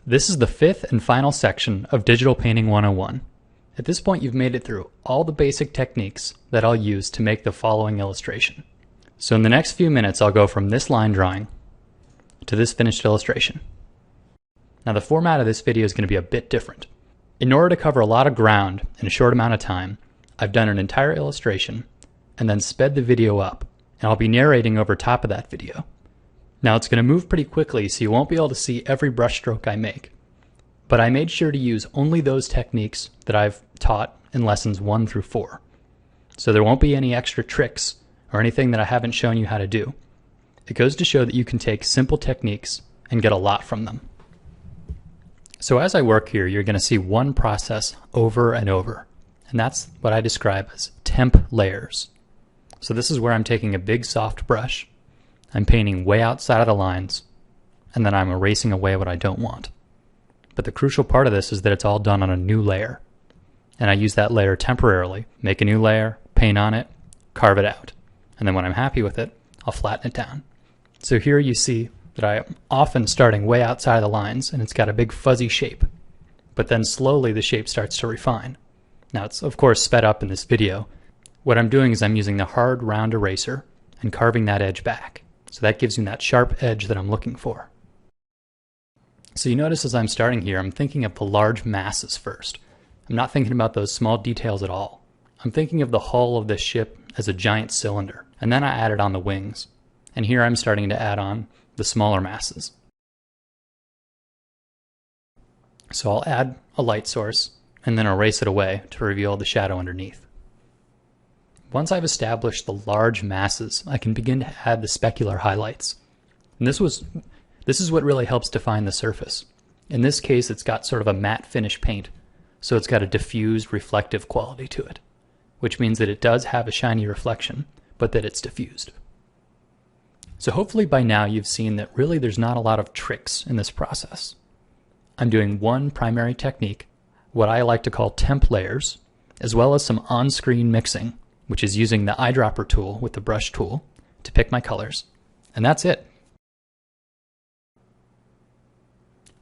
This is the fifth and final section of Digital Painting 101. At this point, you've made it through all the basic techniques that I'll use to make the following illustration. So in the next few minutes, I'll go from this line drawing to this finished illustration. Now the format of this video is going to be a bit different. In order to cover a lot of ground in a short amount of time, I've done an entire illustration and then sped the video up, and I'll be narrating over top of that video. Now it's going to move pretty quickly, so you won't be able to see every brushstroke I make. But I made sure to use only those techniques that I've taught in lessons 1 through 4. So there won't be any extra tricks or anything that I haven't shown you how to do. It goes to show that you can take simple techniques and get a lot from them. So as I work here, you're going to see one process over and over, and that's what I describe as temp layers. So this is where I'm taking a big soft brush, I'm painting way outside of the lines, and then I'm erasing away what I don't want. But the crucial part of this is that it's all done on a new layer. And I use that layer temporarily, make a new layer, paint on it, carve it out. And then when I'm happy with it, I'll flatten it down. So here you see that I'm often starting way outside of the lines, and it's got a big fuzzy shape. But then slowly the shape starts to refine. Now it's of course sped up in this video. What I'm doing is I'm using the hard round eraser and carving that edge back. So that gives me that sharp edge that I'm looking for. So you notice as I'm starting here, I'm thinking of the large masses first. I'm not thinking about those small details at all. I'm thinking of the hull of this ship as a giant cylinder, and then I added on the wings. And here I'm starting to add on the smaller masses. So I'll add a light source, and then erase it away to reveal the shadow underneath. Once I've established the large masses, I can begin to add the specular highlights. And this is what really helps define the surface. In this case, it's got sort of a matte finish paint, so it's got a diffused, reflective quality to it, which means that it does have a shiny reflection, but that it's diffused. So hopefully by now you've seen that really there's not a lot of tricks in this process. I'm doing one primary technique, what I like to call temp layers, as well as some on-screen mixing, which is using the eyedropper tool with the brush tool to pick my colors. And that's it.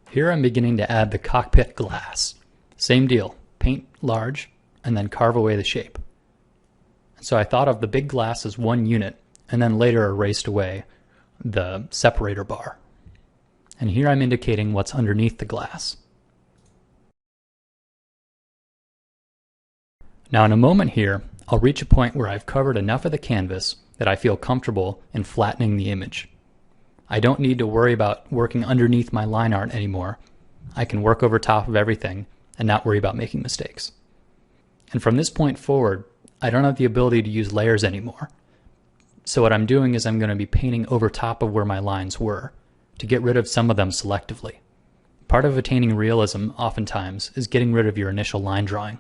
Here I'm beginning to add the cockpit glass. Same deal, paint large and then carve away the shape. So I thought of the big glass as one unit and then later erased away the separator bar. And here I'm indicating what's underneath the glass. Now in a moment here, I'll reach a point where I've covered enough of the canvas that I feel comfortable in flattening the image. I don't need to worry about working underneath my line art anymore. I can work over top of everything and not worry about making mistakes. And from this point forward, I don't have the ability to use layers anymore. So what I'm doing is I'm going to be painting over top of where my lines were to get rid of some of them selectively. Part of attaining realism oftentimes is getting rid of your initial line drawing.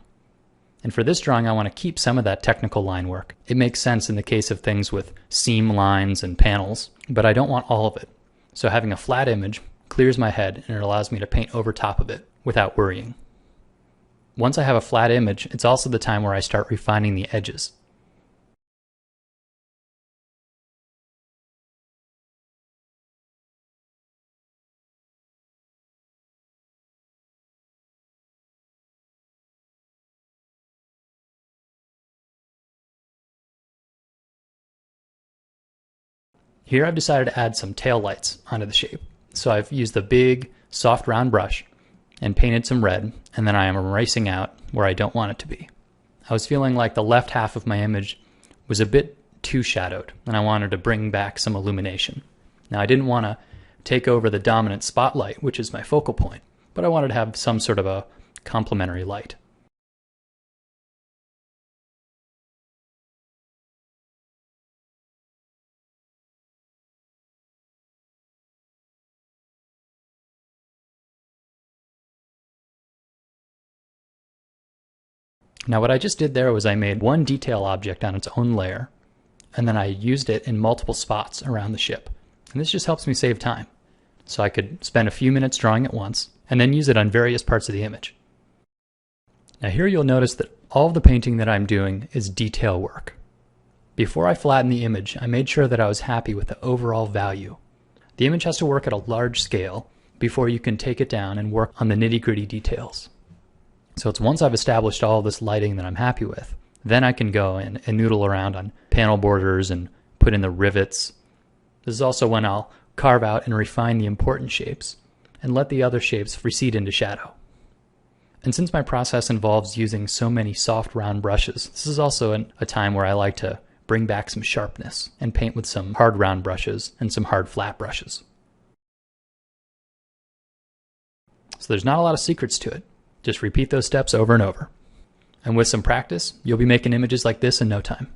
And for this drawing, I want to keep some of that technical line work. It makes sense in the case of things with seam lines and panels, but I don't want all of it. So having a flat image clears my head and it allows me to paint over top of it without worrying. Once I have a flat image, it's also the time where I start refining the edges. Here I've decided to add some tail lights onto the shape. So I've used the big, soft round brush and painted some red, and then I am erasing out where I don't want it to be. I was feeling like the left half of my image was a bit too shadowed, and I wanted to bring back some illumination. Now I didn't want to take over the dominant spotlight, which is my focal point, but I wanted to have some sort of a complementary light. Now what I just did there was I made one detail object on its own layer, and then I used it in multiple spots around the ship. And this just helps me save time. So I could spend a few minutes drawing it once, and then use it on various parts of the image. Now here you'll notice that all of the painting that I'm doing is detail work. Before I flattened the image, I made sure that I was happy with the overall value. The image has to work at a large scale, before you can take it down and work on the nitty-gritty details. So it's once I've established all this lighting that I'm happy with, then I can go and noodle around on panel borders and put in the rivets. This is also when I'll carve out and refine the important shapes and let the other shapes recede into shadow. And since my process involves using so many soft round brushes, this is also a time where I like to bring back some sharpness and paint with some hard round brushes and some hard flat brushes. So there's not a lot of secrets to it. Just repeat those steps over and over. And with some practice, you'll be making images like this in no time.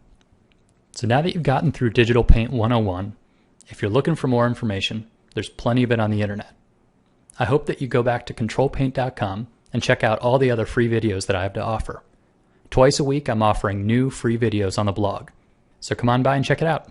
So now that you've gotten through Digital Paint 101, if you're looking for more information, there's plenty of it on the internet. I hope that you go back to controlpaint.com and check out all the other free videos that I have to offer. Twice a week, I'm offering new free videos on the blog. So come on by and check it out.